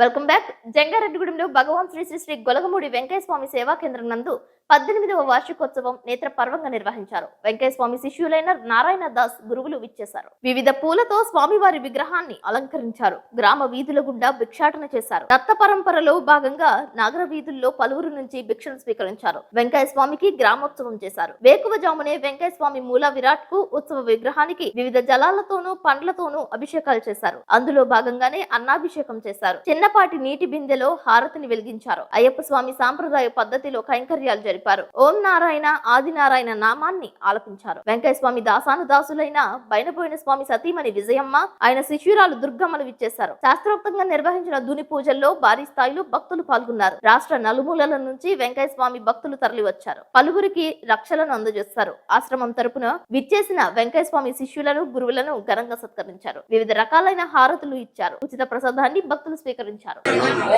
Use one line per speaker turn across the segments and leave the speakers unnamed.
Welcome back. జంగారెడ్డిగూడెంలో భగవాన్ శ్రీ శ్రీ శ్రీ గొలగమూడి వెంకయ్య స్వామి సేవా కేంద్రం నందు 18వ వార్షికోత్సవం నేత్ర పర్వంగా నిర్వహించారు. వెంకయ్య స్వామి శిష్యులైన నారాయణ దాస్ గురువులు విచ్చేశారు. వివిధ పూలతో స్వామివారి విగ్రహాన్ని అలంకరించారు. గ్రామ వీధుల గుండా భిక్షాటన చేశారు. దత్త పరంపరలో భాగంగా నగర వీధుల్లో పలువురు నుంచి భిక్షను స్వీకరించారు. వెంకయ్య స్వామికి గ్రామోత్సవం చేశారు. వేకువజామునే వెంకయ్య స్వామి మూల విరాట్ కు ఉత్సవ విగ్రహానికి వివిధ జలాలతోనూ పండ్లతోనూ అభిషేకాలు చేశారు. అందులో భాగంగానే అన్నాభిషేకం చేశారు. చిన్నపాటి నీటి బిందెలో హారతిని వెలిగించారు. అయ్యప్ప స్వామి సాంప్రదాయ పద్ధతిలో కైంకర్యాలు జరిపారు. ఓం నారాయణ ఆదినారాయణ నామాన్ని ఆలపించారు. వెంకయ్య స్వామి దాసానుదాసులైన బైనపోయిన స్వామి సతీమణి విజయమ్మ, ఆయన శిష్యురాలు దుర్గమ్మలు విచ్చేశారు. శాస్త్రోక్తంగా నిర్వహించిన దుని పూజల్లో భారీ స్థాయిలో భక్తులు పాల్గొన్నారు. రాష్ట్ర నలుమూలల నుంచి వెంకయ్య స్వామి భక్తులు తరలి వచ్చారు. పలువురికి రక్షలను అందజేస్తారు. ఆశ్రమం తరపున విచ్చేసిన వెంకయ్య స్వామి శిష్యులను గురువులను ఘనంగా సత్కరించారు. వివిధ రకాలైన హారతులు ఇచ్చారు. ఉచిత ప్రసాదాన్ని భక్తులు స్వీకరించారు.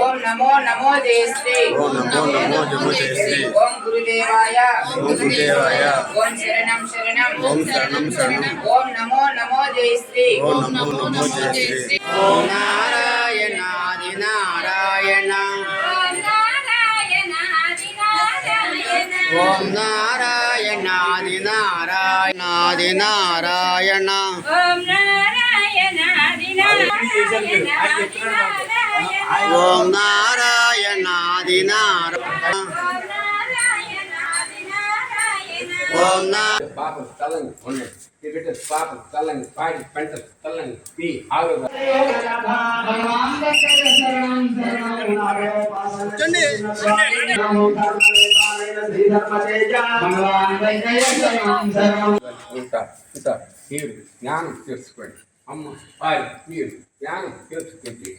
ఓం నమో నమో జయశ్రీ ఓం గురుదేవాయ ఓం శరణం శరణం ఓం నమో నమో జయశ్రీ ఓం నారాయణాది నారాయణ ఓం నారాయణాది నారాయణాది నారాయణ ఓం నారాయణాది నారాయణ ఓం
పాపం తలంగి ఉన్నాయి తిరిగితే పాపం తలంగి పాడి పంట తలంగి పి ఆరోగ్య మీరు జ్ఞానం తెలుసుకోండి అమ్మ మీరు జ్ఞానం తెలుసుకుంటే